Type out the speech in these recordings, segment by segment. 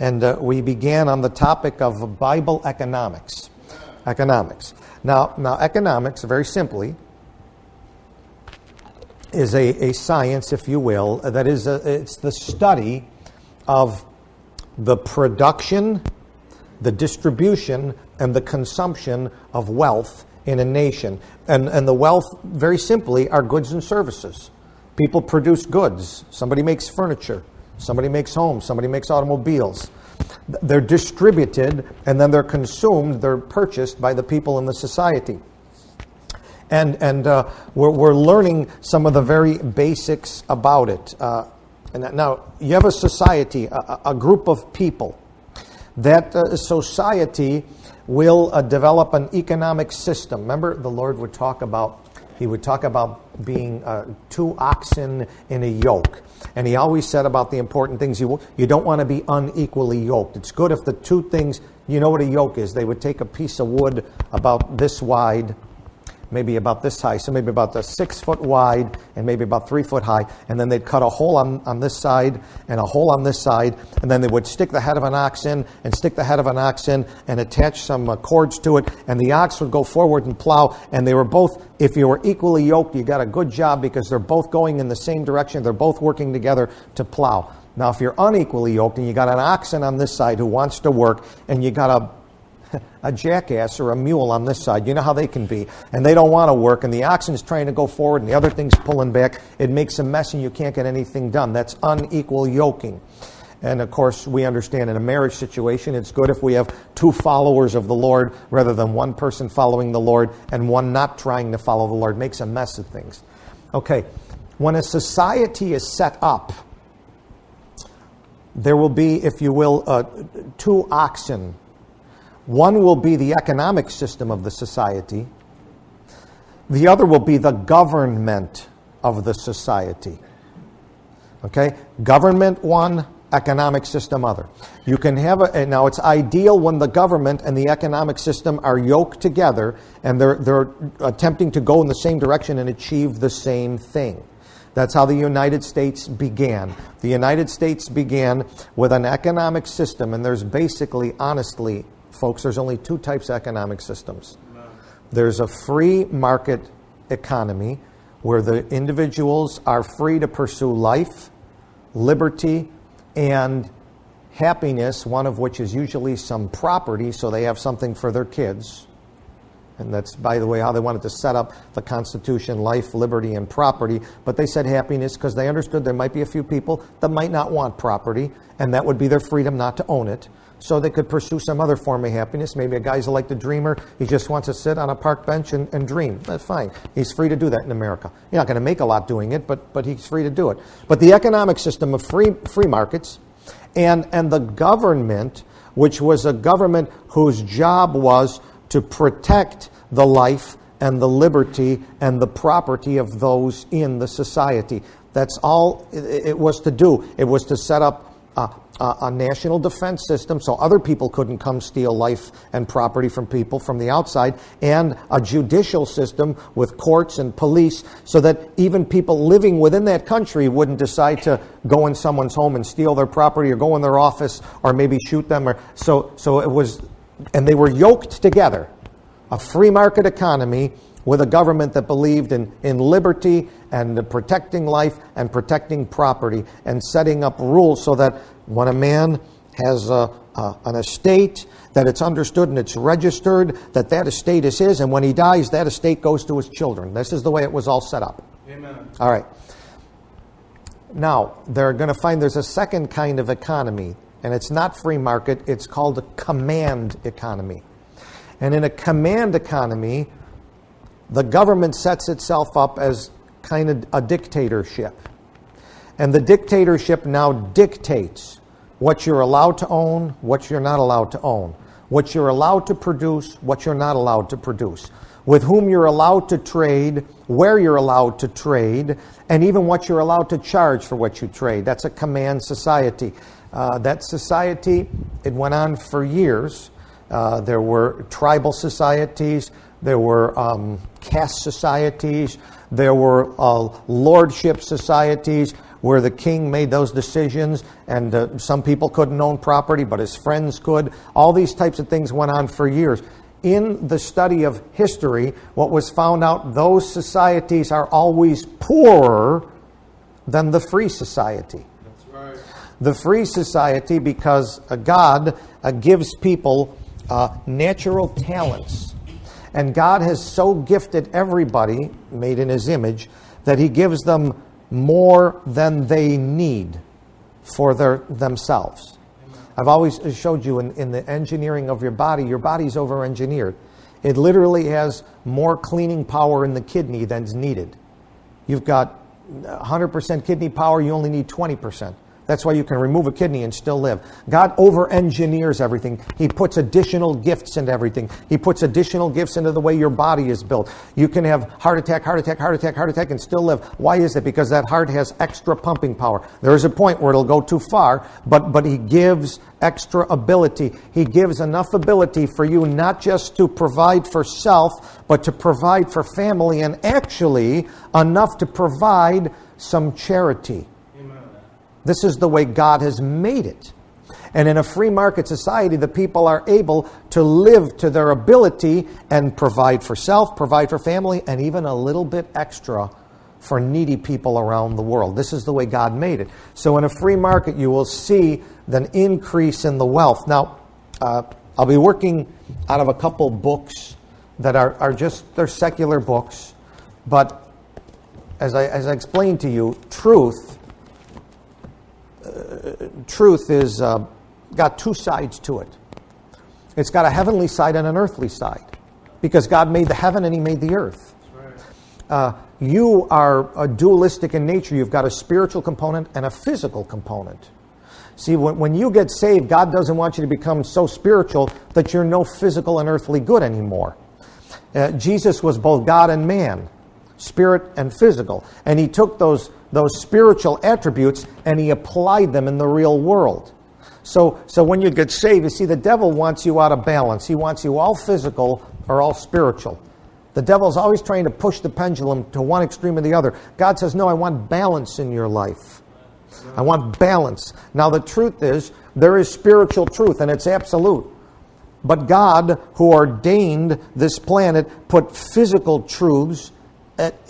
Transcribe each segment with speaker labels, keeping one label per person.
Speaker 1: And we began on the topic of Bible economics. Now, economics, very simply, is a science, if you will, that is it's the study of the production, the distribution, and the consumption of wealth in a nation. And the wealth, very simply, are goods and services. People produce goods. Somebody makes furniture. Somebody makes homes. Somebody makes automobiles. They're distributed, and then they're consumed. They're purchased by the people in the society. And we're learning some of the very basics about it. And now, you have a society, a group of people. That society will develop an economic system. Remember, the Lord would talk about, he would talk about being two oxen in a yoke. And he always said about the important things, you don't want to be unequally yoked. It's good if the two things, you know what a yoke is. They would take a piece of wood about this wide, maybe about this high, so maybe about 6 foot wide and maybe about 3 foot high, and then they'd cut a hole on this side and a hole on this side, and then they would stick the head of an ox in and stick the head of an ox in and attach some cords to it, and the ox would go forward and plow, and they were both, if you were equally yoked, you got a good job because they're both going in the same direction, they're both working together to plow. Now, if you're unequally yoked and you got an oxen on this side who wants to work, and you got a jackass or a mule on this side, you know how they can be, and they don't want to work, and the oxen's trying to go forward and the other thing's pulling back, it makes a mess and you can't get anything done. That's unequal yoking. And of course, we understand in a marriage situation, it's good if we have two followers of the Lord rather than one person following the Lord and one not trying to follow the Lord. It makes a mess of things. Okay, when a society is set up, there will be, if you will, two oxen. One will be the economic system of the society. The other will be the government of the society. Okay? Government one, economic system other. You can have now it's ideal when the government and the economic system are yoked together and they're attempting to go in the same direction and achieve the same thing. That's how the United States began. The United States began with an economic system, and there's basically, honestly, folks, there's only two types of economic systems. There's a free market economy where the individuals are free to pursue life, liberty, and happiness, one of which is usually some property, so they have something for their kids. And that's, by the way, how they wanted to set up the Constitution, life, liberty, and property. But they said happiness because they understood there might be a few people that might not want property, and that would be their freedom not to own it. So they could pursue some other form of happiness. Maybe a guy's like the dreamer. He just wants to sit on a park bench and dream. That's fine. He's free to do that in America. You're not going to make a lot doing it, but he's free to do it. But the economic system of free markets and the government, which was a government whose job was to protect the life and the liberty and the property of those in the society. That's all it was to do. It was to set up a national defense system so other people couldn't come steal life and property from people from the outside, and a judicial system with courts and police so that even people living within that country wouldn't decide to go in someone's home and steal their property or go in their office or maybe shoot them. So it was, and they were yoked together. A free market economy with a government that believed in liberty and protecting life and protecting property and setting up rules so that when a man has an estate, that it's understood and it's registered, that estate is his, and when he dies, that estate goes to his children. This is the way it was all set up.
Speaker 2: Amen.
Speaker 1: All right. Now, they're going to find there's a second kind of economy, and it's not free market, it's called a command economy. And in a command economy, the government sets itself up as kind of a dictatorship. And the dictatorship now dictates what you're allowed to own, what you're not allowed to own, what you're allowed to produce, what you're not allowed to produce, with whom you're allowed to trade, where you're allowed to trade, and even what you're allowed to charge for what you trade. That's a command society. That society, it went on for years. There were tribal societies, there were caste societies, there were lordship societies, where the king made those decisions, and some people couldn't own property, but his friends could. All these types of things went on for years. In the study of history, what was found out, those societies are always poorer than the free society.
Speaker 2: That's right.
Speaker 1: The free society, because God gives people natural talents. And God has so gifted everybody, made in His image, that He gives them more than they need for themselves. I've always showed you in the engineering of your body's over-engineered. It literally has more cleaning power in the kidney than's needed. You've got 100% kidney power, you only need 20%. That's why you can remove a kidney and still live. God over-engineers everything. He puts additional gifts into everything. He puts additional gifts into the way your body is built. You can have heart attack, and still live. Why is it? Because that heart has extra pumping power. There is a point where it'll go too far, but He gives extra ability. He gives enough ability for you not just to provide for self, but to provide for family, and actually enough to provide some charity. This is the way God has made it. And in a free market society, the people are able to live to their ability and provide for self, provide for family, and even a little bit extra for needy people around the world. This is the way God made it. So in a free market, you will see an increase in the wealth. Now, I'll be working out of a couple books that are just, they're secular books. But as I explained to you, truth is got two sides to it. It's got a heavenly side and an earthly side, because God made the heaven and He made the earth.
Speaker 2: Right.
Speaker 1: You are dualistic in nature. You've got a spiritual component and a physical component. See, when you get saved, God doesn't want you to become so spiritual that you're no physical and earthly good anymore. Jesus was both God and man, spirit and physical, and He took those spiritual attributes and He applied them in the real world. So when you get saved, you see, the devil wants you out of balance. He wants you all physical or all spiritual. The devil's always trying to push the pendulum to one extreme or the other. God says, no, I want balance in your life. I want balance. Now the truth is, there is spiritual truth, and it's absolute. But God, who ordained this planet, put physical truths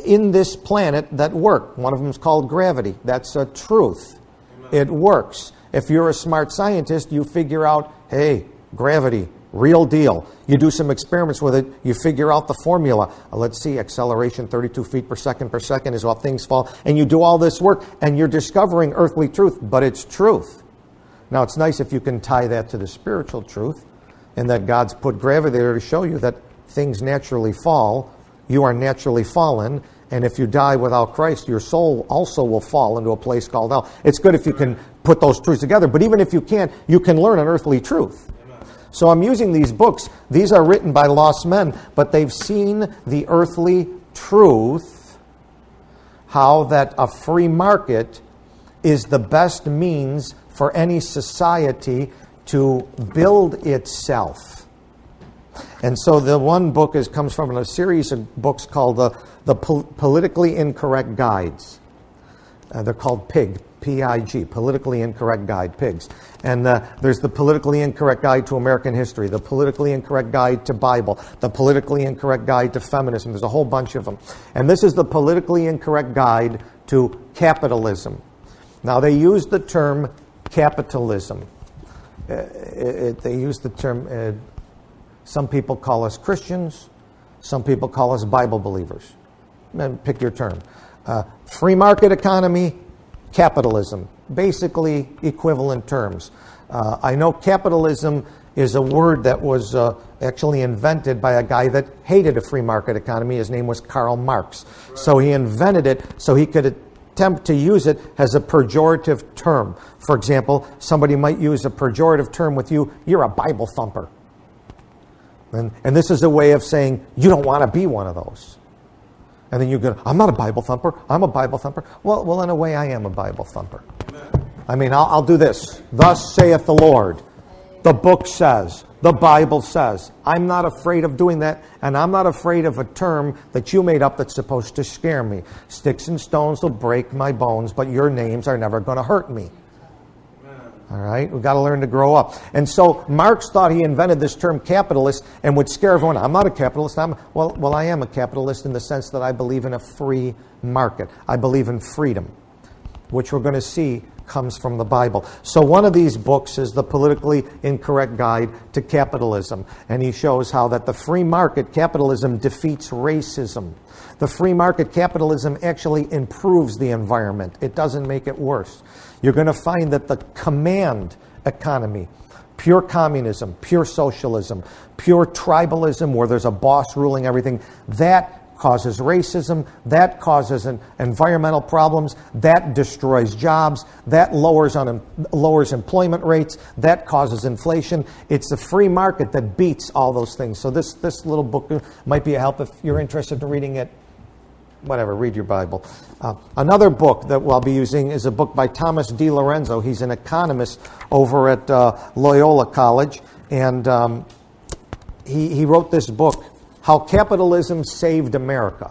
Speaker 1: in this planet that work. One of them is called gravity. That's a truth.
Speaker 2: Amen.
Speaker 1: It works. If you're a smart scientist, you figure out, hey, gravity, real deal. You do some experiments with it, you figure out the formula. Let's see, acceleration 32 feet per second is how things fall. And you do all this work, and you're discovering earthly truth, but it's truth. Now, it's nice if you can tie that to the spiritual truth, and that God's put gravity there to show you that things naturally fall. You are naturally fallen, and if you die without Christ, your soul also will fall into a place called hell. It's good if you can put those truths together, but even if you can't, you can learn an earthly truth.
Speaker 2: Amen.
Speaker 1: So I'm using these books. These are written by lost men, but they've seen the earthly truth, how that a free market is the best means for any society to build itself. And so the one book comes from a series of books called the Politically Incorrect Guides. They're called PIG, P-I-G, Politically Incorrect Guide, PIGs. And there's the Politically Incorrect Guide to American History, the Politically Incorrect Guide to Bible, the Politically Incorrect Guide to Feminism. There's a whole bunch of them. And this is the Politically Incorrect Guide to Capitalism. Now, they use the term capitalism. They use the term... Some people call us Christians. Some people call us Bible believers. Pick your term. Free market economy, capitalism. Basically equivalent terms. I know capitalism is a word that was actually invented by a guy that hated a free market economy. His name was Karl Marx. Right. So he invented it so he could attempt to use it as a pejorative term. For example, somebody might use a pejorative term with you, you're a Bible thumper. And this is a way of saying, you don't want to be one of those. And then you go, I'm not a Bible thumper, I'm a Bible thumper. Well, in a way, I am a Bible thumper.
Speaker 2: Amen.
Speaker 1: I mean, I'll do this. Thus saith the Lord. The book says, the Bible says. I'm not afraid of doing that, and I'm not afraid of a term that you made up that's supposed to scare me. Sticks and stones will break my bones, but your names are never going to hurt me. All right? We've got to learn to grow up. And so Marx thought he invented this term capitalist and would scare everyone. I'm not a capitalist. Well, I am a capitalist in the sense that I believe in a free market. I believe in freedom, which we're going to see comes from the Bible. So one of these books is The Politically Incorrect Guide to Capitalism. And he shows how that the free market capitalism defeats racism. The free market capitalism actually improves the environment. It doesn't make it worse. You're going to find that the command economy, pure communism, pure socialism, pure tribalism where there's a boss ruling everything, that causes racism, that causes environmental problems, that destroys jobs, that lowers employment rates, that causes inflation. It's the free market that beats all those things. So this little book might be a help if you're interested in reading it. Whatever, read your Bible. Another book that we'll be using is a book by Thomas D. Lorenzo. He's an economist over at Loyola College, and he wrote this book, How Capitalism Saved America.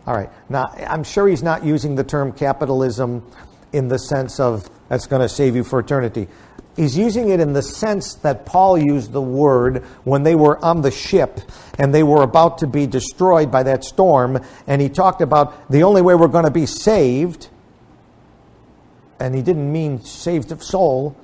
Speaker 1: All right. Now, I'm sure he's not using the term capitalism in the sense of that's going to save you for eternity. He's using it in the sense that Paul used the word when they were on the ship and they were about to be destroyed by that storm. And he talked about the only way we're going to be saved, and he didn't mean saved of soul.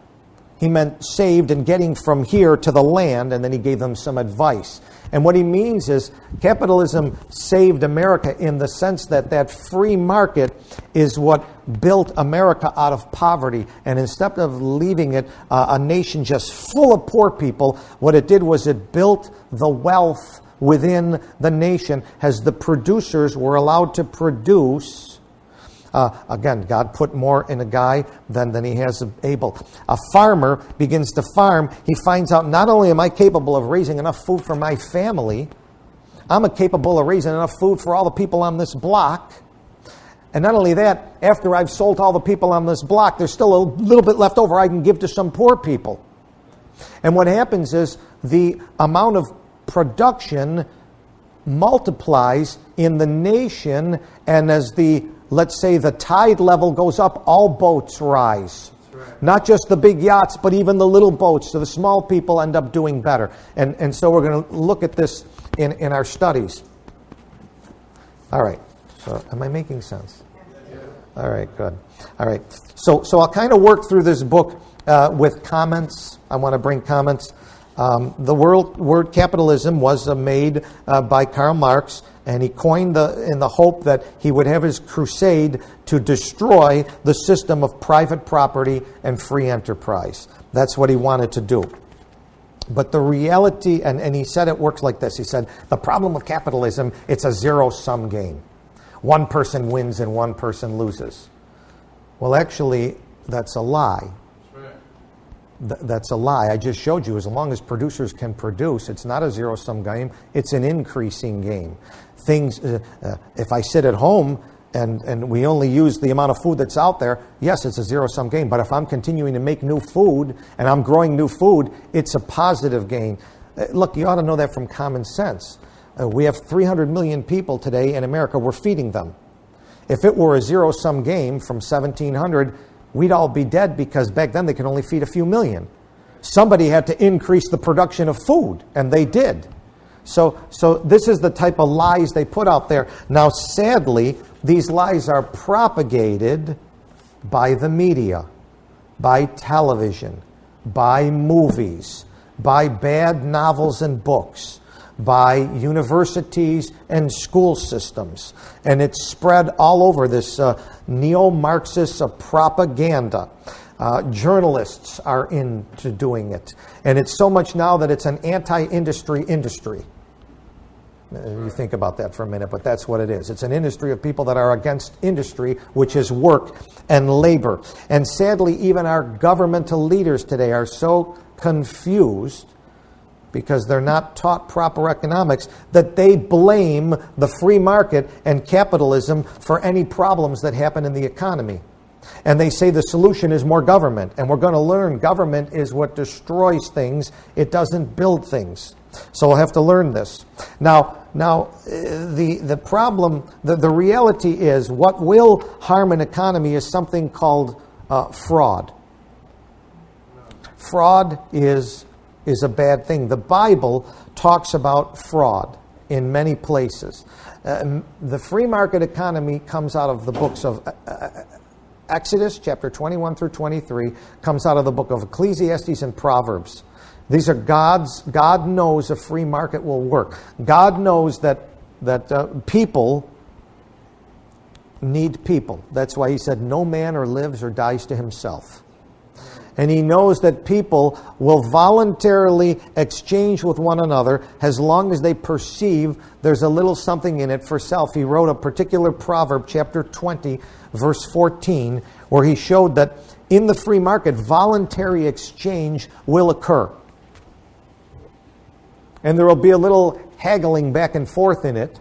Speaker 1: He meant saved and getting from here to the land, and then he gave them some advice. And what he means is capitalism saved America in the sense that that free market is what built America out of poverty. And instead of leaving it a nation just full of poor people, what it did was it built the wealth within the nation as the producers were allowed to produce. Again, God put more in a guy than he has able. A farmer begins to farm. He finds out, not only am I capable of raising enough food for my family, I'm capable of raising enough food for all the people on this block. And not only that, after I've sold all the people on this block, there's still a little bit left over I can give to some poor people. And what happens is the amount of production multiplies in the nation, and as let's say the tide level goes up, all boats rise. Right. Not just the big yachts, but even the little boats. So the small people end up doing better. And so we're going to look at this in our studies. All right. So am I making sense? Yeah. All right, good. All right. So I'll kind of work through this book with comments. I want to bring comments. The word capitalism was made by Karl Marx, and he coined in the hope that he would have his crusade to destroy the system of private property and free enterprise. That's what he wanted to do. But the reality, and he said it works like this. He said, the problem with capitalism, it's a zero-sum game. One person wins and one person loses. Well, actually, that's a lie. That's a lie. I just showed you, as long as producers can produce, it's not a zero-sum game, it's an increasing game. Things, if I sit at home and we only use the amount of food that's out there, yes, it's a zero-sum game. But if I'm continuing to make new food and I'm growing new food, it's a positive gain. Look, you ought to know that from common sense. We have 300 million people today in America. We're feeding them. If it were a zero-sum game from 1700, we'd all be dead, because back then they could only feed a few million. Somebody had to increase the production of food, and they did. So this is the type of lies they put out there. Now, sadly, these lies are propagated by the media, by television, by movies, by bad novels and books, by universities and school systems. And it's spread all over this neo-Marxist propaganda. Journalists are into doing it. And it's so much now that it's an anti-industry industry. You think about that for a minute, but that's what it is. It's an industry of people that are against industry, which is work and labor. And sadly, even our governmental leaders today are so confused because they're not taught proper economics that they blame the free market and capitalism for any problems that happen in the economy. And they say the solution is more government. And we're going to learn government is what destroys things. It doesn't build things. So we'll have to learn this. Now, the problem, the reality is what will harm an economy is something called fraud. Fraud is a bad thing. The Bible talks about fraud in many places. The free market economy comes out of the books of Exodus, chapter 21 through 23, comes out of the book of Ecclesiastes and Proverbs. These are God knows a free market will work. God knows that people need people. That's why he said, no man or lives or dies to himself. And he knows that people will voluntarily exchange with one another as long as they perceive there's a little something in it for self. He wrote a particular proverb, chapter 20, verse 14, where he showed that in the free market, voluntary exchange will occur. And there will be a little haggling back and forth in it.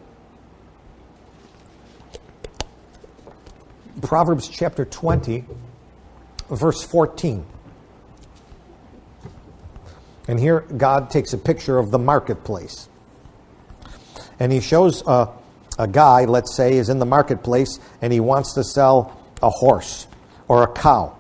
Speaker 1: Proverbs chapter 20, verse 14. And here God takes a picture of the marketplace. And he shows a guy, let's say, is in the marketplace and he wants to sell a horse or a cow.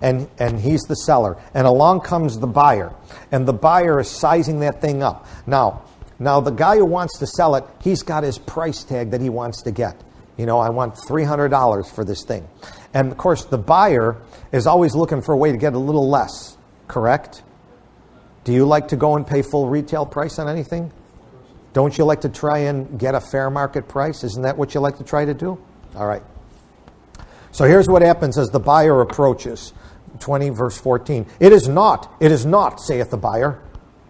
Speaker 1: And he's the seller. And along comes the buyer. And the buyer is sizing that thing up. Now the guy who wants to sell it, he's got his price tag that he wants to get. I want $300 for this thing. And of course, the buyer is always looking for a way to get a little less, correct? Do you like to go and pay full retail price on anything? Don't you like to try and get a fair market price? Isn't that what you like to try to do? All right. So here's what happens as the buyer approaches. 20 verse 14. It is not, saith the buyer.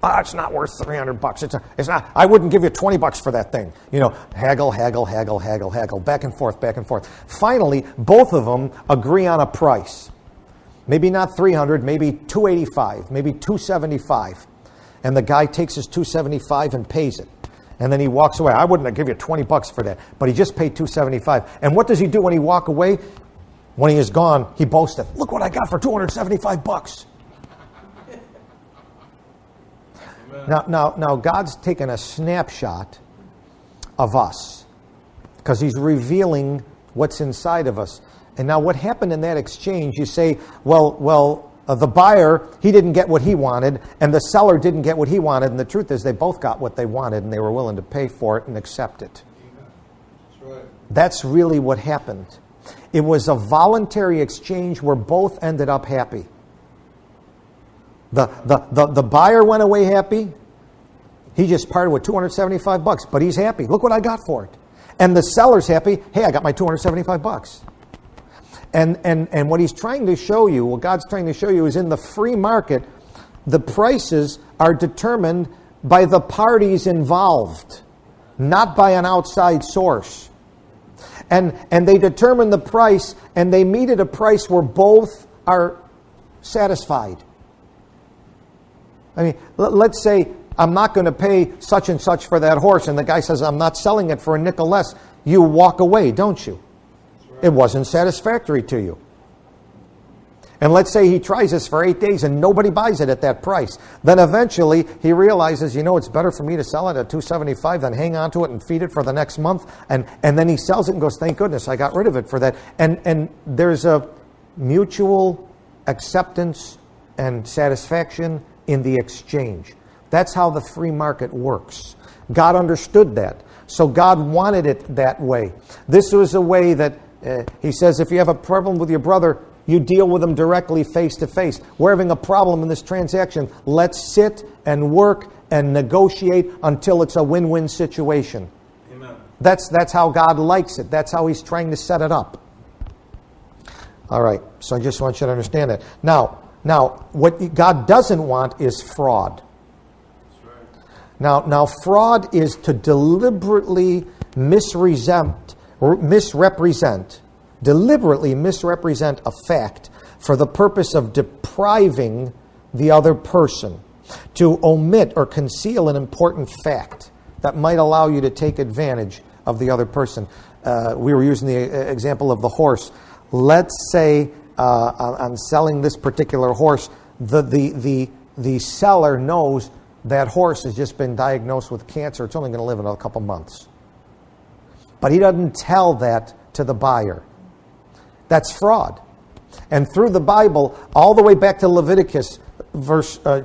Speaker 1: It's not worth $300. It's not. I wouldn't give you $20 for that thing. Haggle, back and forth. Finally, both of them agree on a price. Maybe not 300, maybe 285, maybe 275. And the guy takes his 275 and pays it. And then he walks away. I wouldn't give you $20 for that, but he just paid 275. And what does he do when he walks away? When he is gone, he boasted, look what I got for $275. Now, God's taken a snapshot of us because he's revealing what's inside of us. And now what happened in that exchange, you say, the buyer, he didn't get what he wanted, and the seller didn't get what he wanted. And the truth is they both got what they wanted, and they were willing to pay for it and accept it. That's right. That's really what happened. It was a voluntary exchange where both ended up happy. The buyer went away happy. He just parted with $275, but he's happy. Look what I got for it. And the seller's happy. Hey, I got my $275. And what he's trying to show you, what God's trying to show you is in the free market, the prices are determined by the parties involved, not by an outside source. And they determine the price, and they meet at a price where both are satisfied. I mean, let's say I'm not going to pay such and such for that horse, and the guy says I'm not selling it for a nickel less. You walk away, don't you? It wasn't satisfactory to you. And let's say he tries this for 8 days and nobody buys it at that price. Then eventually he realizes, it's better for me to sell it at $275 than hang on to it and feed it for the next month. And then he sells it and goes, thank goodness I got rid of it for that. And there's a mutual acceptance and satisfaction in the exchange. That's how the free market works. God understood that. So God wanted it that way. This was a way that he says, if you have a problem with your brother, you deal with him directly face to face. We're having a problem in this transaction. Let's sit and work and negotiate until it's a win-win situation. Amen. That's how God likes it. That's how he's trying to set it up. All right, so I just want you to understand that. Now, what God doesn't want is fraud. That's right. Now, fraud is to deliberately misrepresent a fact for the purpose of depriving the other person, to omit or conceal an important fact that might allow you to take advantage of the other person. We were using the example of the horse. let's say on selling this particular horse, the seller knows that horse has just been diagnosed with cancer. It's only going to live another couple months. But he doesn't tell that to the buyer. That's fraud. And through the Bible, all the way back to Leviticus,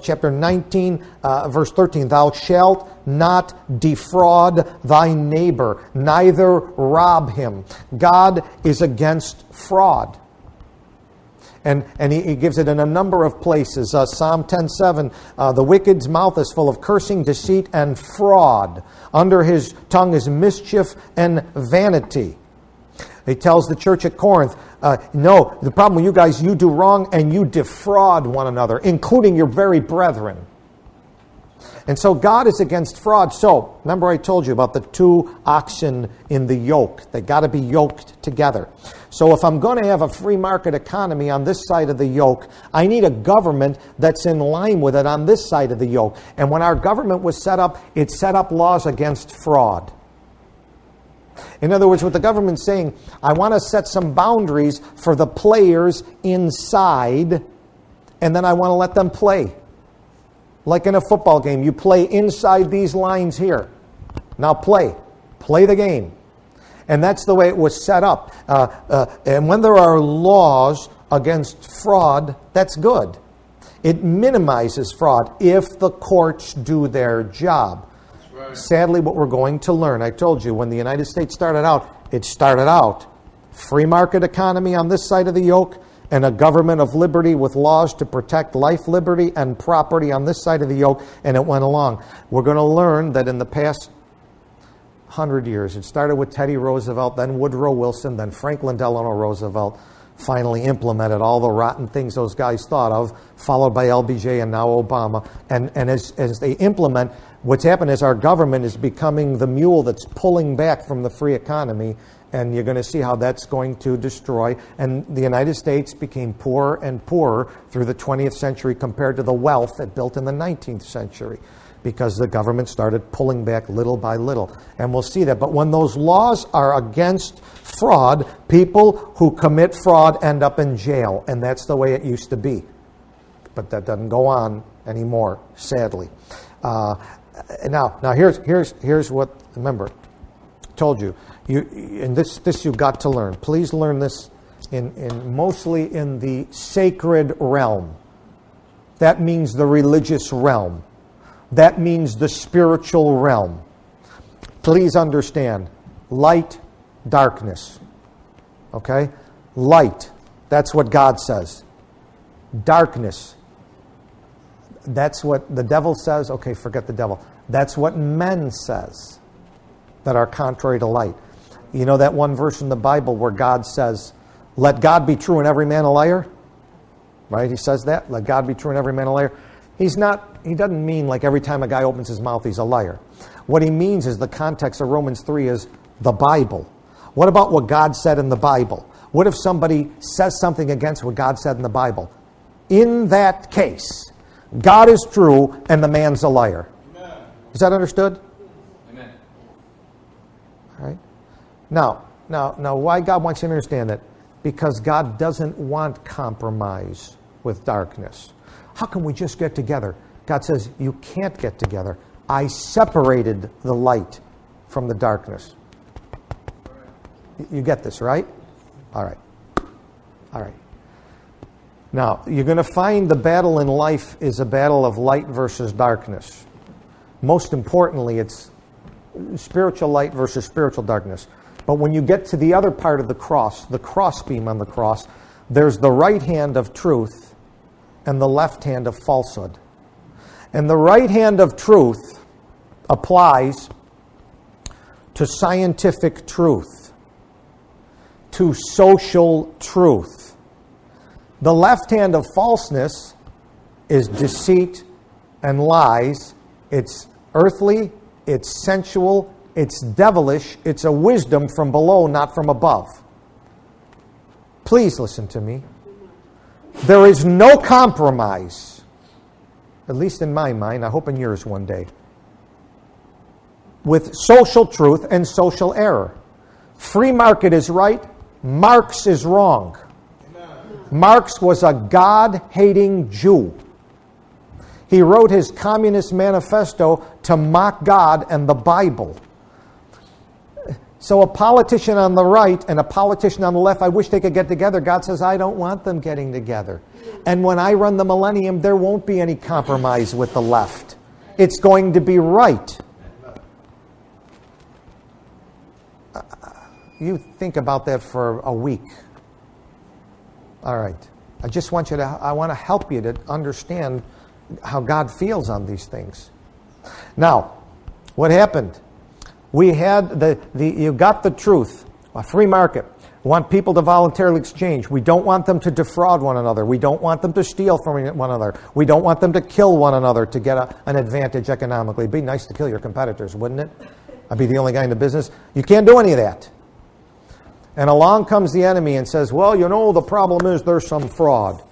Speaker 1: chapter 19, verse 13, thou shalt not defraud thy neighbor, neither rob him. God is against fraud. And he gives it in a number of places. Psalm 10:7, the wicked's mouth is full of cursing, deceit, and fraud. Under his tongue is mischief and vanity. He tells the church at Corinth, no, the problem with you guys, you do wrong and you defraud one another, including your very brethren. And so God is against fraud. So, remember I told you about the two oxen in the yoke. They got to be yoked together. So if I'm going to have a free market economy on this side of the yoke, I need a government that's in line with it on this side of the yoke. And when our government was set up, it set up laws against fraud. In other words, what the government's saying, I want to set some boundaries for the players inside, and then I want to let them play. Like in a football game, you play inside these lines here. Now play. Play the game. And that's the way it was set up. And when there are laws against fraud, that's good. It minimizes fraud if the courts do their job. Right. Sadly, what we're going to learn, I told you, when the United States started out, it started out free market economy on this side of the yoke, and a government of liberty with laws to protect life, liberty, and property on this side of the yoke, and it went along. We're going to learn that in the past 100 years, it started with Teddy Roosevelt, then Woodrow Wilson, then Franklin Delano Roosevelt, finally implemented all the rotten things those guys thought of, followed by LBJ and now Obama. And as they implement, what's happened is our government is becoming the mule that's pulling back from the free economy, and you're going to see how that's going to destroy. And the United States became poorer and poorer through the 20th century compared to the wealth it built in the 19th century, because the government started pulling back little by little. And we'll see that. But when those laws are against fraud, people who commit fraud end up in jail. And that's the way it used to be. But that doesn't go on anymore, sadly. Now here's what, remember, I told you, and this you've got to learn. Please learn this in mostly in the sacred realm. That means the religious realm. That means the spiritual realm. Please understand, light, darkness. Okay? Light, that's what God says. Darkness, that's what the devil says. Okay, forget the devil. That's what men says that are contrary to light. You know that one verse in the Bible where God says, let God be true and every man a liar? Right? He says that. Let God be true and every man a liar. He doesn't mean like every time a guy opens his mouth he's a liar. What he means is the context of Romans 3 is the Bible. What about what God said in the Bible? What if somebody says something against what God said in the Bible? In that case, God is true and the man's a liar. Amen. Is that understood? Amen. All right. Now, why God wants you to understand that? Because God doesn't want compromise with darkness. How can we just get together? God says, you can't get together. I separated the light from the darkness. You get this, right? All right. Now, you're going to find the battle in life is a battle of light versus darkness. Most importantly, it's spiritual light versus spiritual darkness. But when you get to the other part of the crossbeam on the cross, there's the right hand of truth and the left hand of falsehood. And the right hand of truth applies to scientific truth, to social truth. The left hand of falseness is deceit and lies. It's earthly, it's sensual, it's devilish, it's a wisdom from below, not from above. Please listen to me. There is no compromise, at least in my mind, I hope in yours one day, with social truth and social error. Free market is right, Marx is wrong. Marx was a God-hating Jew. He wrote his Communist Manifesto to mock God and the Bible. So a politician on the right and a politician on the left, I wish they could get together. God says, I don't want them getting together. And when I run the millennium, there won't be any compromise with the left. It's going to be right. You think about that for a week. All right. I want to help you to understand how God feels on these things. Now, what happened? We had you got the truth. A free market. We want people to voluntarily exchange. We don't want them to defraud one another. We don't want them to steal from one another. We don't want them to kill one another to get an advantage economically. It'd be nice to kill your competitors, wouldn't it? I'd be the only guy in the business. You can't do any of that. And along comes the enemy and says, well, the problem is there's some fraud.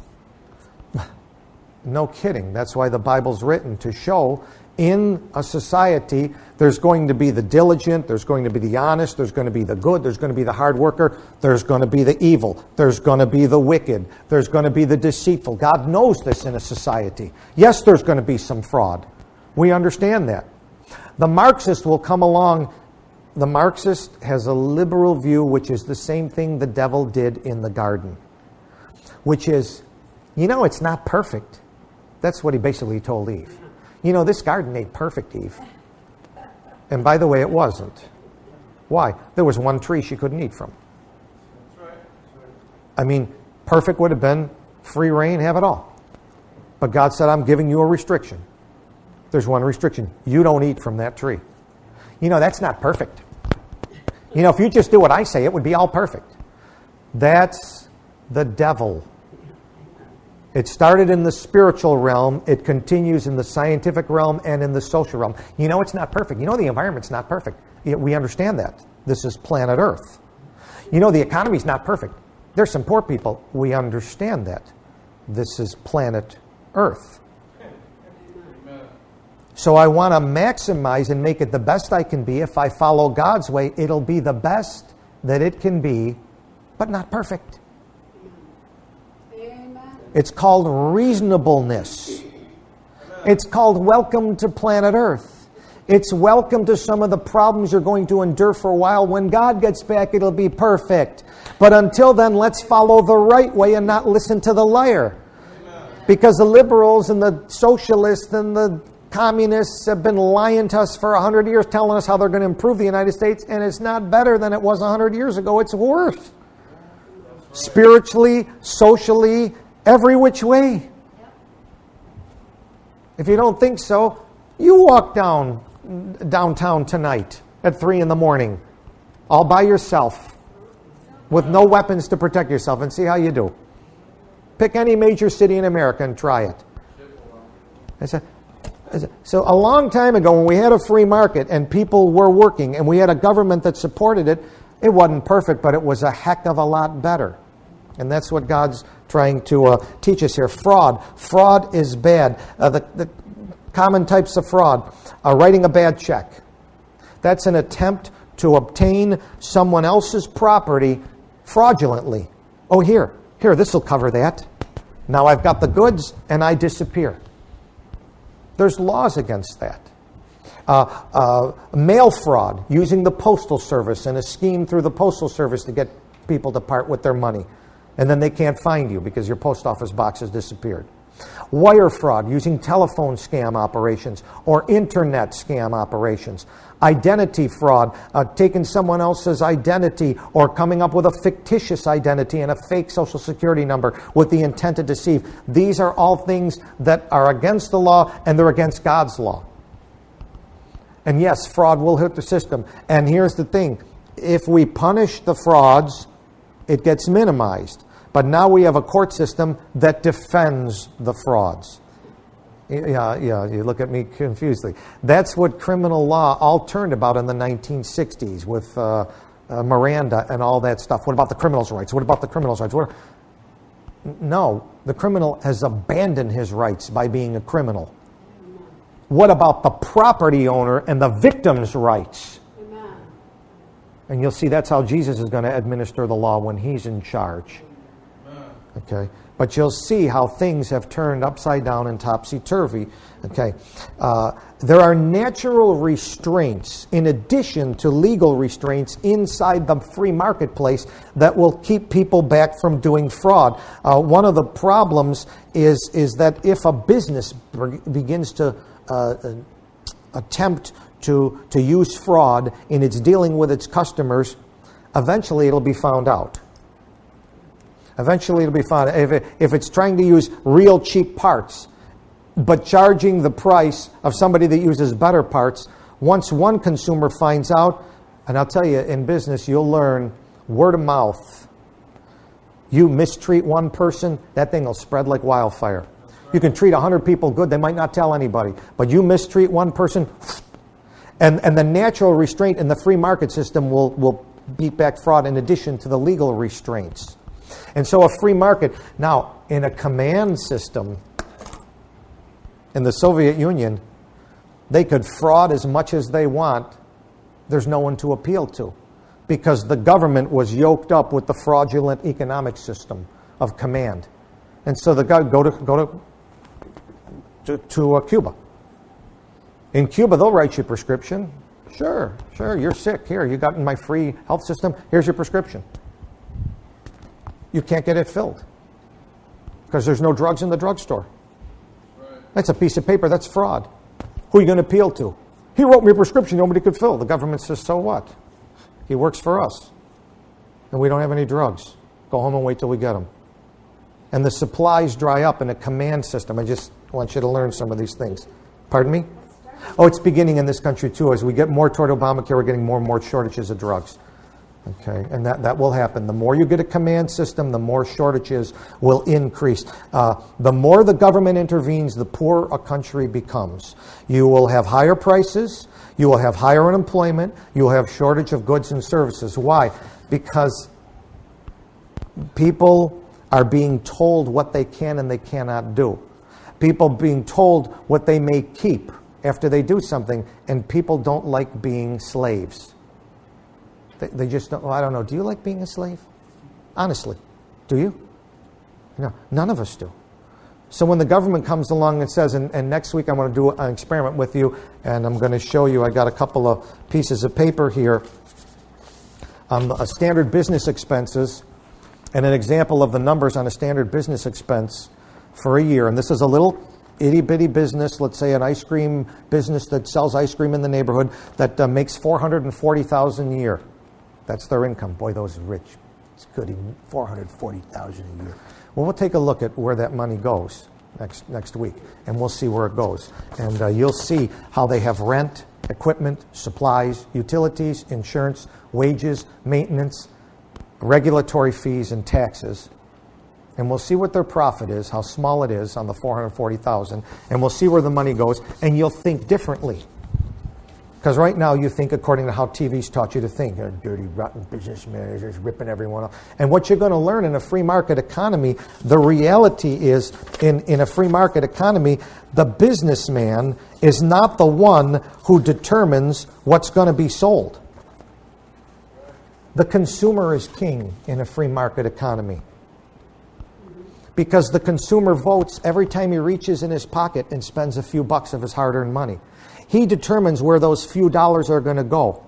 Speaker 1: No kidding. That's why the Bible's written, to show in a society there's going to be the diligent, there's going to be the honest, there's going to be the good, there's going to be the hard worker, there's going to be the evil, there's going to be the wicked, there's going to be the deceitful. God knows this in a society. Yes, there's going to be some fraud. We understand that. The Marxist will come along. The Marxist has a liberal view, which is the same thing the devil did in the garden, which is, it's not perfect. That's what he basically told Eve. This garden ain't perfect, Eve. And by the way, it wasn't. Why? There was one tree she couldn't eat from. I mean, perfect would have been free reign, have it all. But God said, I'm giving you a restriction. There's one restriction. You don't eat from that tree. That's not perfect. If you just do what I say, it would be all perfect. That's the devil. It started in the spiritual realm. It continues in the scientific realm and in the social realm. It's not perfect. The environment's not perfect. We understand that. This is planet Earth. The economy's not perfect. There's some poor people. We understand that. This is planet Earth. So I want to maximize and make it the best I can be. If I follow God's way, it'll be the best that it can be, but not perfect. It's called reasonableness. It's called welcome to planet Earth. It's welcome to some of the problems you're going to endure for a while. When God gets back, it'll be perfect. But until then, let's follow the right way and not listen to the liar. Because the liberals and the socialists and the communists have been lying to us for 100 years, telling us how they're going to improve the United States, and it's not better than it was 100 years ago. It's worse. Spiritually, socially, every which way. If you don't think so, you walk downtown tonight at 3 a.m, all by yourself, with no weapons to protect yourself, and see how you do. Pick any major city in America and try it. So a long time ago, when we had a free market and people were working and we had a government that supported it, it wasn't perfect, but it was a heck of a lot better. And that's what God's trying to teach us here. Fraud. Fraud is bad. The common types of fraud are writing a bad check. That's an attempt to obtain someone else's property fraudulently. Oh, here, this will cover that. Now I've got the goods and I disappear. There's laws against that. Mail fraud, using the postal service and a scheme through the postal service to get people to part with their money. And then they can't find you because your post office box has disappeared. Wire fraud, using telephone scam operations or internet scam operations. Identity fraud, taking someone else's identity or coming up with a fictitious identity and a fake social security number with the intent to deceive. These are all things that are against the law, and they're against God's law. And yes, fraud will hit the system. And here's the thing. If we punish the frauds, it gets minimized. But now we have a court system that defends the frauds. Yeah, you look at me confusedly. That's what criminal law all turned about in the 1960s with Miranda and all that stuff. What about the criminal's rights? What about the criminal's rights? No, the criminal has abandoned his rights by being a criminal. What about the property owner and the victim's rights? And you'll see that's how Jesus is going to administer the law when he's in charge. Okay? But you'll see how things have turned upside down and topsy-turvy. Okay? There are natural restraints in addition to legal restraints inside the free marketplace that will keep people back from doing fraud. One of the problems is that if a business begins to attempt to use fraud in its dealing with its customers, eventually it'll be found out. Eventually it'll be found. If it's trying to use real cheap parts, but charging the price of somebody that uses better parts, once one consumer finds out, and I'll tell you, in business, you'll learn word of mouth. You mistreat one person, that thing will spread like wildfire. You can treat 100 people good, they might not tell anybody. But you mistreat one person, and the natural restraint in the free market system will beat back fraud in addition to the legal restraints. And so a free market, now in a command system, in the Soviet Union, they could fraud as much as they want. There's no one to appeal to because the government was yoked up with the fraudulent economic system of command. And so the guy go to Cuba. In Cuba, they'll write you a prescription. Sure, you're sick. Here, you got in my free health system. Here's your prescription. You can't get it filled because there's no drugs in the drugstore. That's a piece of paper. That's fraud. Who are you going to appeal to? He wrote me a prescription nobody could fill. The government says, so what? He works for us. And we don't have any drugs. Go home and wait till we get them. And the supplies dry up in a command system. I just want you to learn some of these things. Pardon me? Oh, it's beginning in this country too. As we get more toward Obamacare, we're getting more and more shortages of drugs. Okay, and that will happen. The more you get a command system, the more shortages will increase. The more the government intervenes, the poorer a country becomes. You will have higher prices, you will have higher unemployment, you will have shortage of goods and services. Why? Because people are being told what they can and they cannot do. People being told what they may keep after they do something, and people don't like being slaves. They just don't. Well, I don't know. Do you like being a slave? Honestly, do you? No, none of us do. So when the government comes along and says, and next week I'm going to do an experiment with you, and I'm going to show you, I got a couple of pieces of paper here, a standard business expenses, and an example of the numbers on a standard business expense for a year. And this is a little itty-bitty business, let's say an ice cream business that sells ice cream in the neighborhood that makes $440,000 a year. That's their income. Boy, those are rich. It's good, even $440,000 a year. Well, we'll take a look at where that money goes next week, and we'll see where it goes. And you'll see how they have rent, equipment, supplies, utilities, insurance, wages, maintenance, regulatory fees, and taxes. And we'll see what their profit is, how small it is on the $440,000, and we'll see where the money goes, and you'll think differently. Because right now you think according to how TV's taught you to think. They're dirty, rotten business managers ripping everyone off. And what you're going to learn in a free market economy, the reality is in a free market economy, the businessman is not the one who determines what's going to be sold. The consumer is king in a free market economy. Because the consumer votes every time he reaches in his pocket and spends a few bucks of his hard-earned money. He determines where those few dollars are going to go.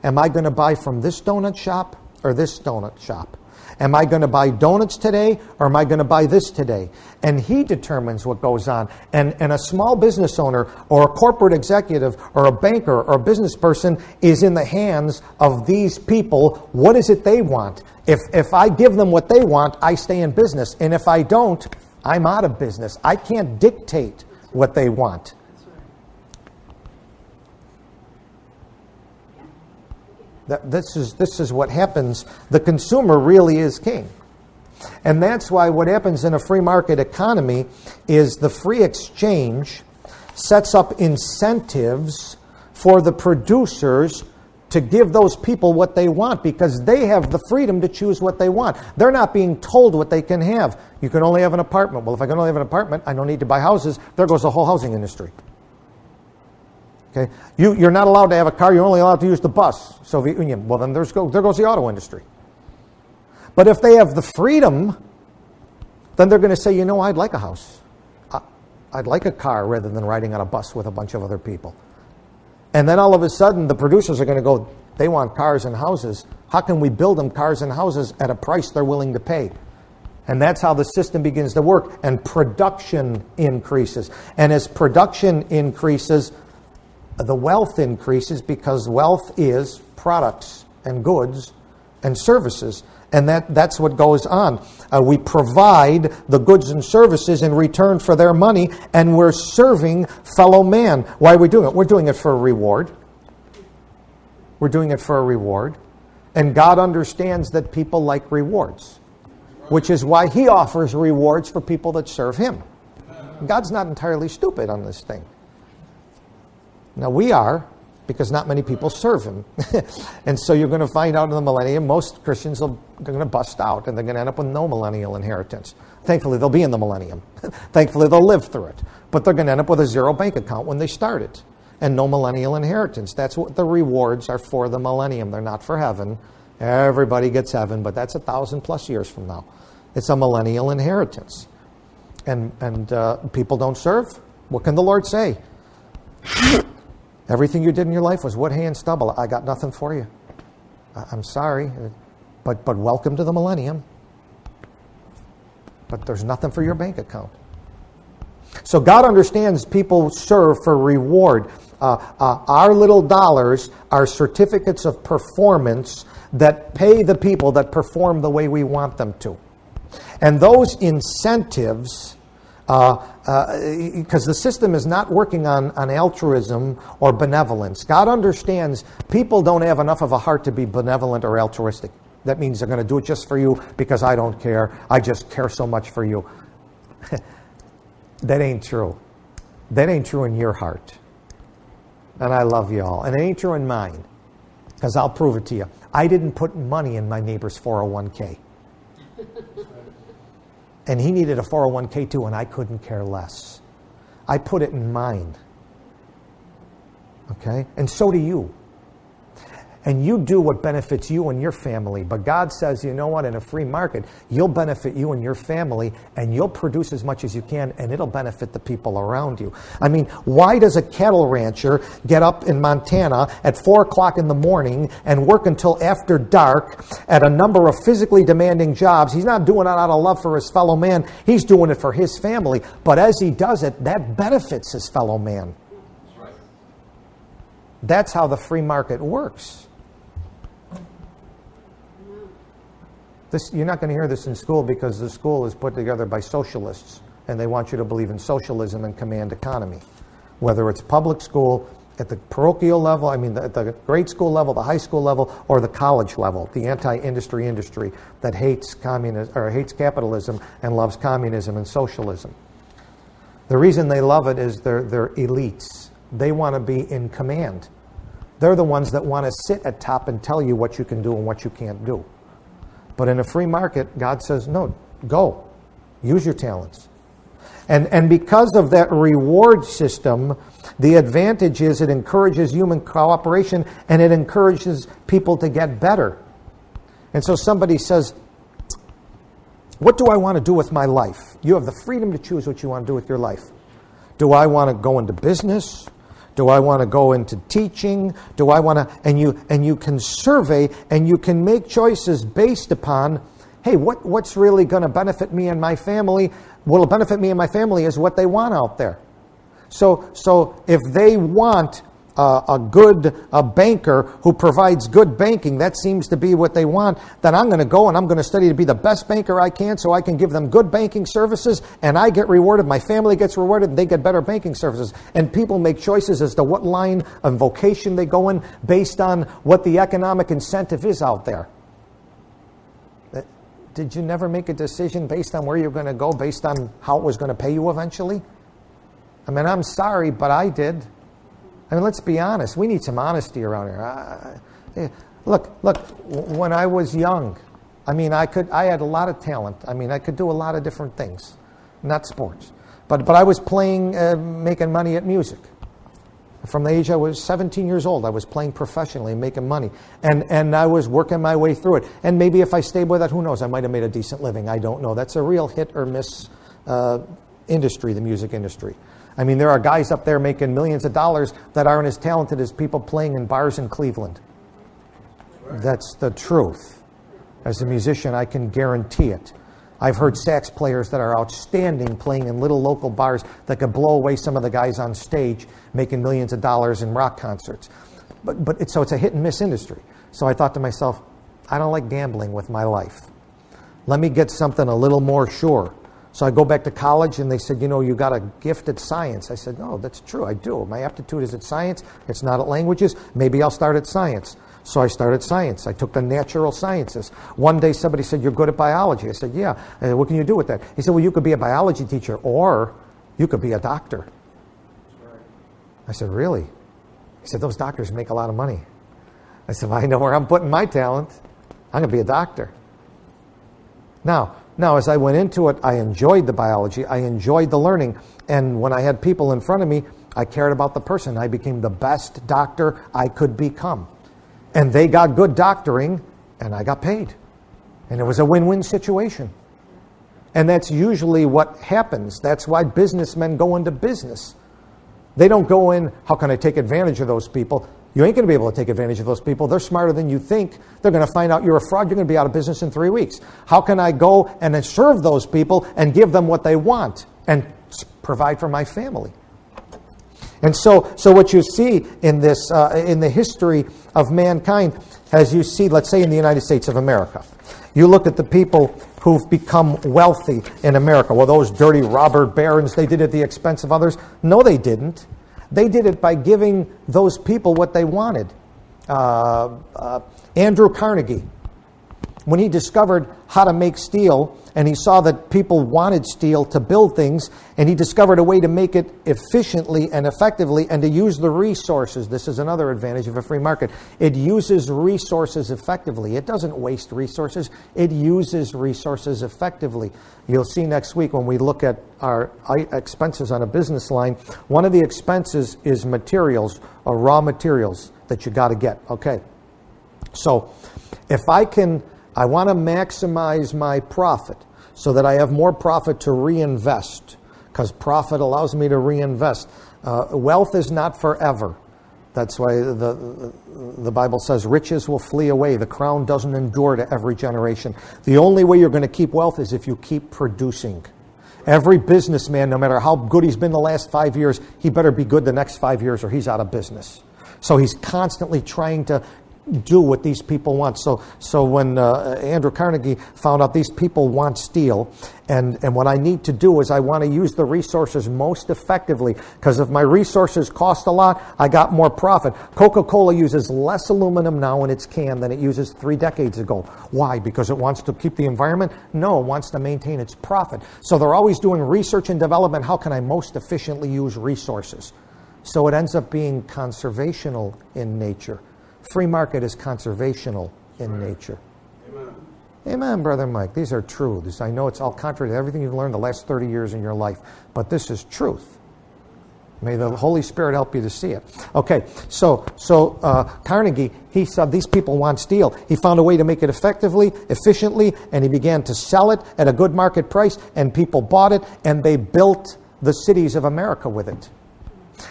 Speaker 1: Am I going to buy from this donut shop or this donut shop? Am I going to buy donuts today or am I going to buy this today? And he determines what goes on. And a small business owner or a corporate executive or a banker or a business person is in the hands of these people. What is it they want? If I give them what they want, I stay in business. And if I don't, I'm out of business. I can't dictate what they want. This is what happens. The consumer really is king. And that's why what happens in a free market economy is the free exchange sets up incentives for the producers to give those people what they want because they have the freedom to choose what they want. They're not being told what they can have. You can only have an apartment. Well, if I can only have an apartment, I don't need to buy houses. There goes the whole housing industry. Okay, you're not allowed to have a car. You're only allowed to use the bus. Soviet Union. Well, then there goes the auto industry. But if they have the freedom, then they're going to say, I'd like a house. I'd like a car rather than riding on a bus with a bunch of other people. And then all of a sudden, the producers are going to go, they want cars and houses. How can we build them cars and houses at a price they're willing to pay? And that's how the system begins to work. And production increases. And as production increases, the wealth increases, because wealth is products and goods and services. And that's what goes on. We provide the goods and services in return for their money, and we're serving fellow man. Why are we doing it? We're doing it for a reward. We're doing it for a reward. And God understands that people like rewards, which is why he offers rewards for people that serve him. God's not entirely stupid on this thing. Now we are, because not many people serve him. And so you're going to find out in the millennium, most Christians, they're going to bust out, and they're going to end up with no millennial inheritance. Thankfully, they'll be in the millennium. Thankfully, they'll live through it. But they're going to end up with a zero bank account when they start it, and no millennial inheritance. That's what the rewards are for the millennium. They're not for heaven. Everybody gets heaven, but that's 1,000+ years from now. It's a millennial inheritance. And people don't serve. What can the Lord say? Everything you did in your life was wood, hay, and stubble. I got nothing for you. I'm sorry, but welcome to the millennium. But there's nothing for your bank account. So God understands people serve for reward. Our little dollars are certificates of performance that pay the people that perform the way we want them to. And those incentives, because the system is not working on altruism or benevolence. God understands people don't have enough of a heart to be benevolent or altruistic. That means they're going to do it just for you because I don't care. I just care so much for you. That ain't true. That ain't true in your heart. And I love you all. And it ain't true in mine, because I'll prove it to you. I didn't put money in my neighbor's 401k. And he needed a 401k too, and I couldn't care less. I put it in mine. Okay? And so do you. And you do what benefits you and your family. But God says, you know what, in a free market, you'll benefit you and your family, and you'll produce as much as you can, and it'll benefit the people around you. I mean, why does a cattle rancher get up in Montana at 4 o'clock in the morning and work until after dark at a number of physically demanding jobs? He's not doing it out of love for his fellow man. He's doing it for his family. But as he does it, that benefits his fellow man. That's how the free market works. You're not going to hear this in school, because the school is put together by socialists, and they want you to believe in socialism and command economy. Whether it's public school, at the parochial level, at the grade school level, the high school level, or the college level, the anti-industry industry that hates capitalism and loves communism and socialism. The reason they love it is they're elites. They want to be in command. They're the ones that want to sit at top and tell you what you can do and what you can't do. But in a free market, God says, no, go. Use your talents. And because of that reward system, the advantage is it encourages human cooperation, and it encourages people to get better. And so somebody says, what do I want to do with my life? You have the freedom to choose what you want to do with your life. Do I want to go into business? Do I want to go into teaching? Do I want to, and you can survey and you can make choices based upon, hey, what's really going to benefit me and my family? What'll benefit me and my family is what they want out there. So if they want a good banker who provides good banking, that seems to be what they want, then I'm going to go and I'm going to study to be the best banker I can so I can give them good banking services, and I get rewarded, my family gets rewarded, and they get better banking services. And people make choices as to what line of vocation they go in based on what the economic incentive is out there. Did you never make a decision based on where you're going to go, based on how it was going to pay you eventually? I'm sorry, but I did. Let's be honest. We need some honesty around here. Look. When I was young, I had a lot of talent. I could do a lot of different things, not sports. But I was playing, making money at music. From the age I was 17 years old, I was playing professionally and making money. And I was working my way through it. And maybe if I stayed with it, who knows, I might have made a decent living. I don't know. That's a real hit or miss industry, the music industry. I mean, there are guys up there making millions of dollars that aren't as talented as people playing in bars in Cleveland. That's the truth. As a musician, I can guarantee it. I've heard sax players that are outstanding playing in little local bars that could blow away some of the guys on stage making millions of dollars in rock concerts. So it's a hit and miss industry. So I thought to myself, I don't like gambling with my life. Let me get something a little more sure. So I go back to college, and they said, you got a gift at science. I said, no, that's true, I do. My aptitude is at science. It's not at languages. Maybe I'll start at science. So I started science. I took the natural sciences. One day somebody said, you're good at biology. I said, yeah. I said, what can you do with that? He said, well, you could be a biology teacher, or you could be a doctor. I said, really? He said, those doctors make a lot of money. I said, well, I know where I'm putting my talent. I'm going to be a doctor. Now, as I went into it, I enjoyed the biology. I enjoyed the learning. And when I had people in front of me, I cared about the person. I became the best doctor I could become. And they got good doctoring, and I got paid. And it was a win-win situation. And that's usually what happens. That's why businessmen go into business. They don't go in, how can I take advantage of those people? You ain't going to be able to take advantage of those people. They're smarter than you think. They're going to find out you're a fraud. You're going to be out of business in 3 weeks. How can I go and then serve those people and give them what they want and provide for my family? And so what you see in this, in the history of mankind, as you see, let's say in the United States of America, you look at the people who've become wealthy in America. Well, those dirty robber barons, they did it at the expense of others. No, they didn't. They did it by giving those people what they wanted. Andrew Carnegie, when he discovered how to make steel, and he saw that people wanted steel to build things, and he discovered a way to make it efficiently and effectively and to use the resources. This is another advantage of a free market. It uses resources effectively. It doesn't waste resources. It uses resources effectively. You'll see next week when we look at our expenses on a business line, one of the expenses is materials or raw materials that you got to get. Okay. So if I want to maximize my profit so that I have more profit to reinvest, because profit allows me to reinvest. Wealth is not forever. That's why the Bible says riches will flee away. The crown doesn't endure to every generation. The only way you're going to keep wealth is if you keep producing. Every businessman, no matter how good he's been the last 5 years, he better be good the next 5 years or he's out of business. So he's constantly trying to do what these people want. So when Andrew Carnegie found out these people want steel, and what I need to do is I want to use the resources most effectively, because if my resources cost a lot, I got more profit. Coca-Cola uses less aluminum now in its can than it uses 3 decades ago. Why? Because it wants to keep the environment? No, it wants to maintain its profit. So they're always doing research and development. How can I most efficiently use resources? So it ends up being conservational in nature. Free market is conservational in nature.
Speaker 2: Amen.
Speaker 1: Amen, Brother Mike. These are truths. I know it's all contrary to everything you've learned the last 30 years in your life, but this is truth. May the Holy Spirit help you to see it. Okay, so Carnegie, he said these people want steel. He found a way to make it effectively, efficiently, and he began to sell it at a good market price, and people bought it, and they built the cities of America with it.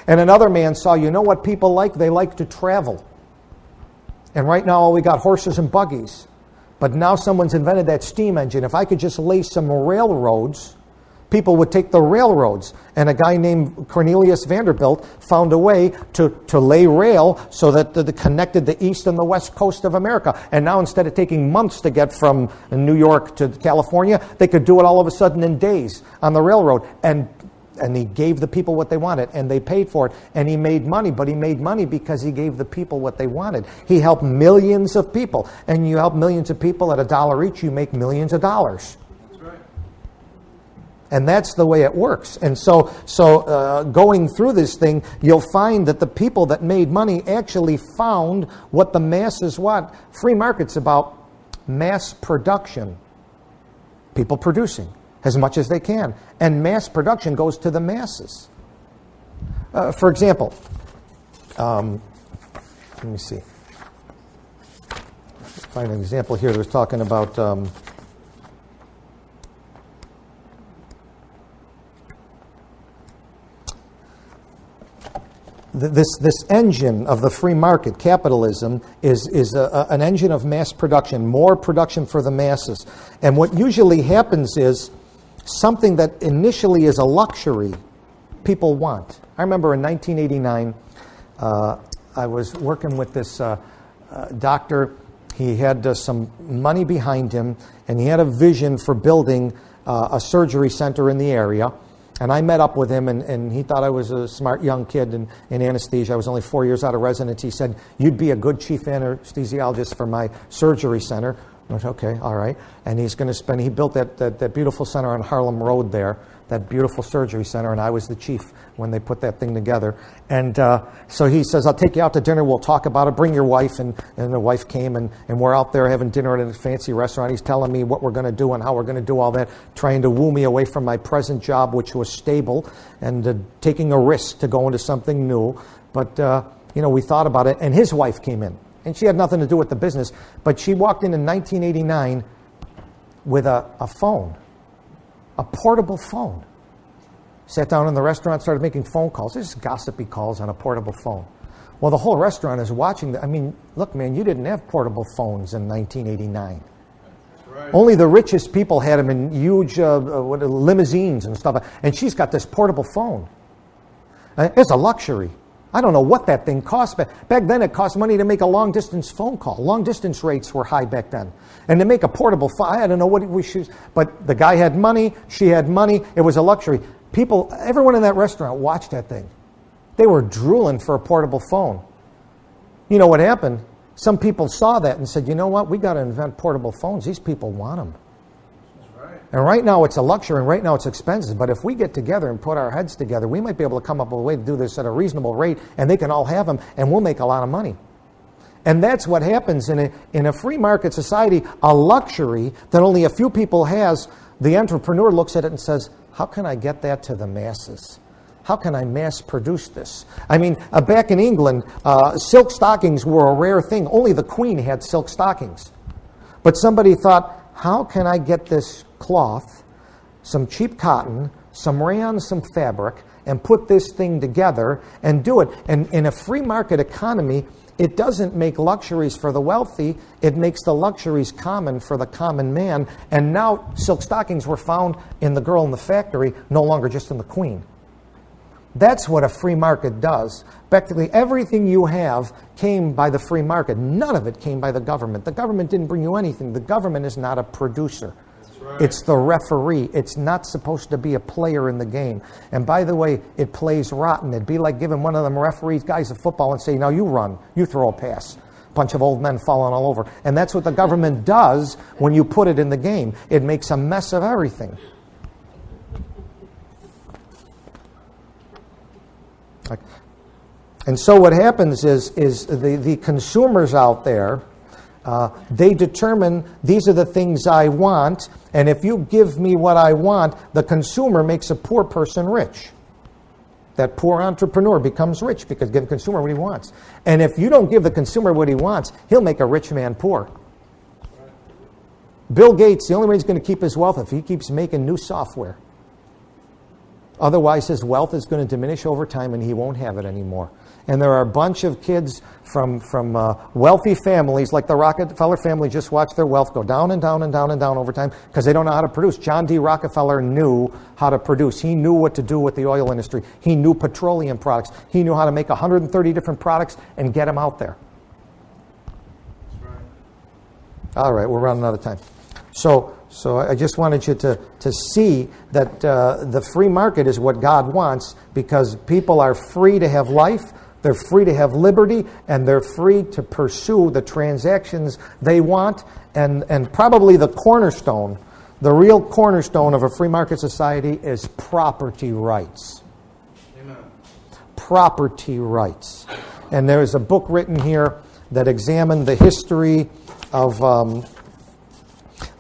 Speaker 1: And another man saw, you know what people like? They like to travel. And right now, we got horses and buggies. But now someone's invented that steam engine. If I could just lay some railroads, people would take the railroads. And a guy named Cornelius Vanderbilt found a way to lay rail so that they connected the east and the west coast of America. And now instead of taking months to get from New York to California, they could do it all of a sudden in days on the railroad. And he gave the people what they wanted, and they paid for it, and he made money. But he made money because he gave the people what they wanted. He helped millions of people, and you help millions of people at $1 each, you make millions of dollars.
Speaker 2: That's right.
Speaker 1: And that's the way it works. And so going through this thing, you'll find that the people that made money actually found what the masses want. Free market's about mass production, people producing as much as they can. And mass production goes to the masses. For example, Let me see. Find an example here that was talking about this engine of the free market, capitalism, is an engine of mass production, more production for the masses. And what usually happens is something that initially is a luxury, people want. I remember in 1989, I was working with this doctor. He had some money behind him, and he had a vision for building a surgery center in the area. And I met up with him, and he thought I was a smart young kid in anesthesia. I was only 4 years out of residency. He said, "You'd be a good chief anesthesiologist for my surgery center." I went, "Okay, all right." And he's going to spend, he built that beautiful center on Harlem Road there, that beautiful surgery center, and I was the chief when they put that thing together. And so he says, "I'll take you out to dinner, we'll talk about it, bring your wife." And the wife came, and we're out there having dinner at a fancy restaurant. He's telling me what we're going to do and how we're going to do all that, trying to woo me away from my present job, which was stable, and taking a risk to go into something new. But, we thought about it, and his wife came in. And she had nothing to do with the business, but she walked in 1989 with a phone, a portable phone. Sat down in the restaurant, started making phone calls. There's gossipy calls on a portable phone. Well, the whole restaurant is watching. I mean, look, man, you didn't have portable phones in 1989. Right. Only the richest people had them in huge limousines and stuff. And she's got this portable phone. It's a luxury. I don't know what that thing cost. Back then, it cost money to make a long-distance phone call. Long-distance rates were high back then. And to make a portable phone, I don't know what we should... But the guy had money, she had money. It was a luxury. People, everyone in that restaurant watched that thing. They were drooling for a portable phone. You know what happened? Some people saw that and said, "You know what? We got to invent portable phones. These people want them." And right now it's a luxury, and right now it's expensive. But if we get together and put our heads together, we might be able to come up with a way to do this at a reasonable rate, and they can all have them, and we'll make a lot of money. And that's what happens in a free market society, a luxury that only a few people has. The entrepreneur looks at it and says, "How can I get that to the masses? How can I mass produce this?" I mean, back in England, silk stockings were a rare thing. Only the Queen had silk stockings. But somebody thought, how can I get this cloth, some cheap cotton, some rayon, some fabric, and put this thing together and do it? And in a free market economy, it doesn't make luxuries for the wealthy. It makes the luxuries common for the common man. And now silk stockings were found in the girl in the factory, no longer just in the Queen. That's what a free market does. Practically everything you have came by the free market. None of it came by the government. The government didn't bring you anything. The government is not a producer. That's right. It's the referee. It's not supposed to be a player in the game. And by the way, it plays rotten. It'd be like giving one of them referees guys a football and say, "Now you run, you throw a pass." Bunch of old men falling all over. And that's what the government does when you put it in the game. It makes a mess of everything. And so what happens is the consumers out there, they determine these are the things I want, and if you give me what I want, the consumer makes a poor person rich. That poor entrepreneur becomes rich because give the consumer what he wants. And if you don't give the consumer what he wants, he'll make a rich man poor. Bill Gates, the only way he's going to keep his wealth if he keeps making new software. Otherwise, his wealth is going to diminish over time and he won't have it anymore. And there are a bunch of kids from wealthy families, like the Rockefeller family, just watch their wealth go down and down and down and down over time because they don't know how to produce. John D. Rockefeller knew how to produce. He knew what to do with the oil industry. He knew petroleum products. He knew how to make 130 different products and get them out there. That's right. All right, we're running out of time. So I just wanted you to see that the free market is what God wants because people are free to have life, they're free to have liberty, and they're free to pursue the transactions they want. And probably the cornerstone, the real cornerstone of a free market society is property rights. Amen. Property rights. And there's a book written here that examined the history of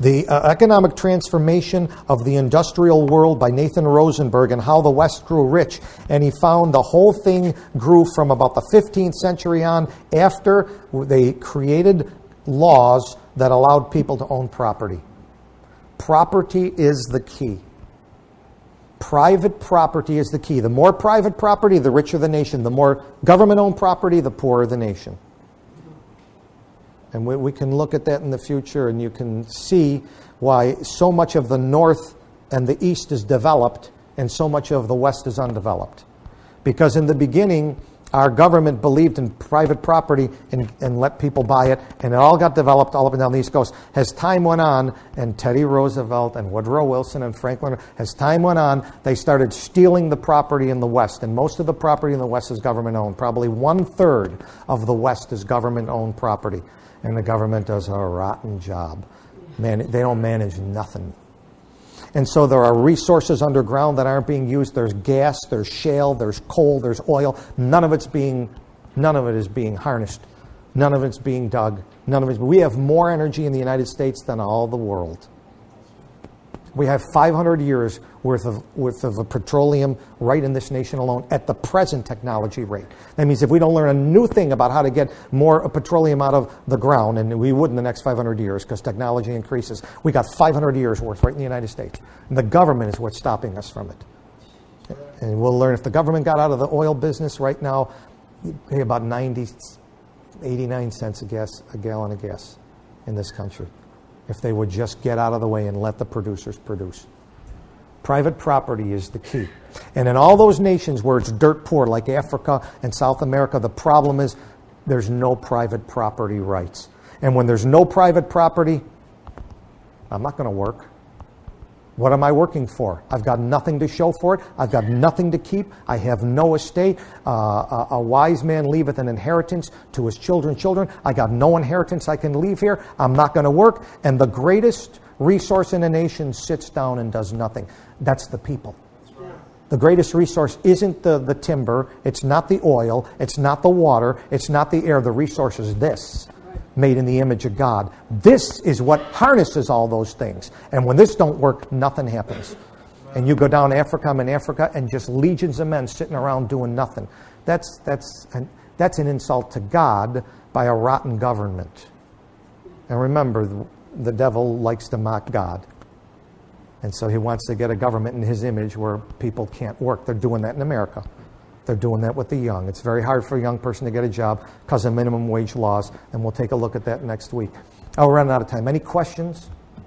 Speaker 1: The Economic Transformation of the Industrial World by Nathan Rosenberg, and how the West grew rich. And he found the whole thing grew from about the 15th century on, after they created laws that allowed people to own property. Property is the key. Private property is the key. The more private property, the richer the nation. The more government-owned property, the poorer the nation. And we can look at that in the future, and you can see why so much of the North and the East is developed and so much of the West is undeveloped. Because in the beginning, our government believed in private property and let people buy it, and it all got developed all up and down the East Coast. As time went on, and Teddy Roosevelt and Woodrow Wilson and Franklin, as time went on, they started stealing the property in the West, and most of the property in the West is government-owned. Probably 1/3 of the West is government-owned property, and the government does a rotten job. Man, they don't manage nothing. And so there are resources underground that aren't being used. There's gas, there's shale, there's coal, there's oil. None of it is being harnessed. None of it's being dug. We have more energy in the United States than all the world. We have 500 years worth of petroleum right in this nation alone at the present technology rate. That means if we don't learn a new thing about how to get more petroleum out of the ground, and we would in the next 500 years because technology increases, we got 500 years worth right in the United States. And the government is what's stopping us from it. And we'll learn if the government got out of the oil business right now, you'd pay about 89 cents a gallon of gas in this country, if they would just get out of the way and let the producers produce. Private property is the key. And in all those nations where it's dirt poor, like Africa and South America, the problem is there's no private property rights. And when there's no private property, I'm not going to work. What am I working for? I've got nothing to show for it. I've got nothing to keep. I have no estate. A wise man leaveth an inheritance to his children's children. I got no inheritance I can leave here. I'm not going to work. And the greatest resource in a nation sits down and does nothing. That's the people. The greatest resource isn't the timber. It's not the oil. It's not the water. It's not the air. The resource is this, made in the image of God. This is what harnesses all those things. And when this don't work, nothing happens. And you go down to Africa, I'm in Africa, and just legions of men sitting around doing nothing. That's an insult to God by a rotten government. And remember, the devil likes to mock God. And so he wants to get a government in his image where people can't work. They're doing that in America. They're doing that with the young. It's very hard for a young person to get a job because of minimum wage laws, and we'll take a look at that next week. Oh, we're running out of time. Any questions?
Speaker 2: A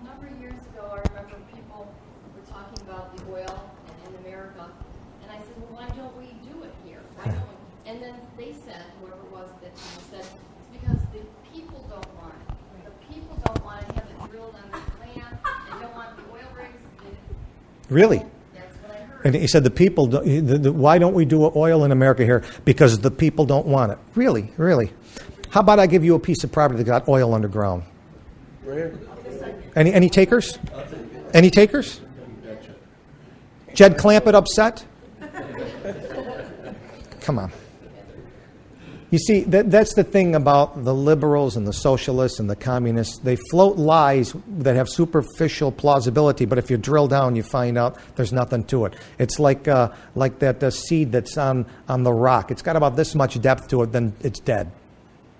Speaker 2: number of years ago, I remember people were talking about the oil in America, and I said, well, why don't we do it here? Why don't we? And then they said, whoever it was that said, it's because the people don't want it. The people don't want to have it drilled on the land. They don't want the oil rigs.
Speaker 1: Really? And he said the people, why don't we do oil in America here? Because the people don't want it. Really, really. How about I give you a piece of property that got oil underground? Any takers? Any takers? Jed Clampett upset? Come on. You see, that's the thing about the liberals and the socialists and the communists. They float lies that have superficial plausibility, but if you drill down, you find out there's nothing to it. It's like that seed that's on the rock. It's got about this much depth to it, then it's dead.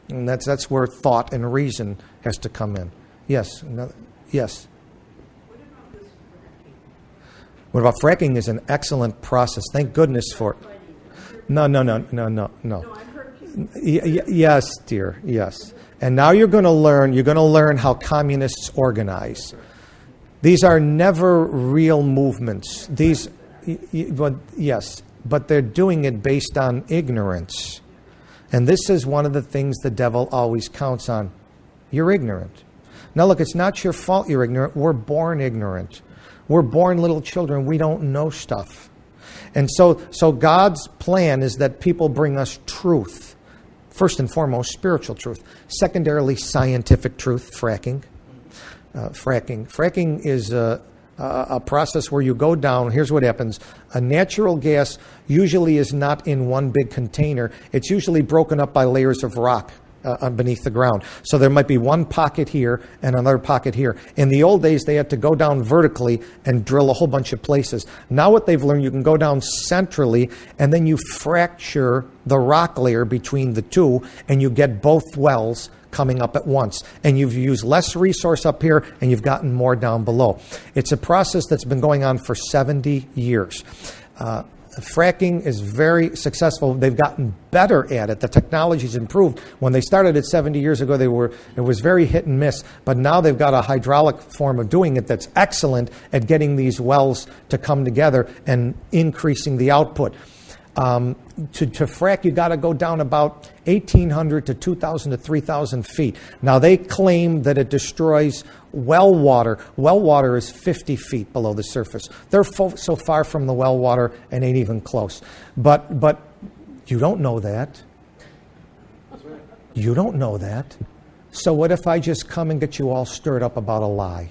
Speaker 1: And that's where thought and reason has to come in. Yes. Yes. What about fracking? Is an excellent process. Thank goodness for it. No. Yes, dear. Yes. And now you're going to learn how communists organize. These are never real movements. But they're doing it based on ignorance. And this is one of the things the devil always counts on. You're ignorant. Now look, it's not your fault you're ignorant. We're born ignorant. We're born little children. We don't know stuff. And so God's plan is that people bring us truth. First and foremost, spiritual truth. Secondarily, scientific truth, fracking. Fracking is a process where you go down. Here's what happens. A natural gas usually is not in one big container. It's usually broken up by layers of rock beneath the ground. So there might be one pocket here and another pocket here. In the old days, they had to go down vertically and drill a whole bunch of places. Now what they've learned, you can go down centrally, and then you fracture the rock layer between the two, and you get both wells coming up at once. And you've used less resource up here, and you've gotten more down below. It's a process that's been going on for 70 years. Fracking is very successful. They've gotten better at it. The technology's improved. When they started it 70 years ago, it was very hit and miss. But now they've got a hydraulic form of doing it that's excellent at getting these wells to come together and increasing the output. To frack, you got to go down about 1,800 to 2,000 to 3,000 feet. Now, they claim that it destroys well water. Well water is 50 feet below the surface. They're so far from the well water and ain't even close. But you don't know that. You don't know that. So what if I just come and get you all stirred up about a lie?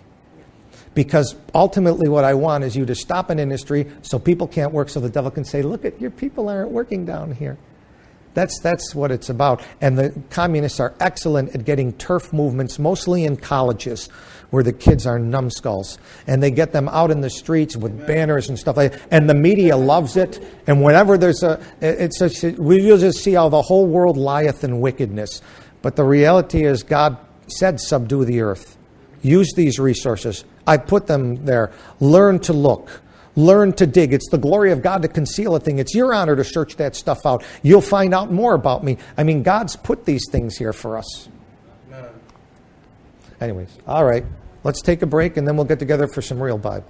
Speaker 1: Because ultimately what I want is you to stop an industry so people can't work, so the devil can say, look at your people aren't working down here. That's what it's about. And the communists are excellent at getting turf movements, mostly in colleges, where the kids are numbskulls. And they get them out in the streets with banners and stuff like that. And the media loves it. And whenever there's we'll just see how the whole world lieth in wickedness. But the reality is God said, subdue the earth. Use these resources. I put them there. Learn to look. Learn to dig. It's the glory of God to conceal a thing. It's your honor to search that stuff out. You'll find out more about me. I mean, God's put these things here for us. Anyways, all right. Let's take a break, and then we'll get together for some real Bible.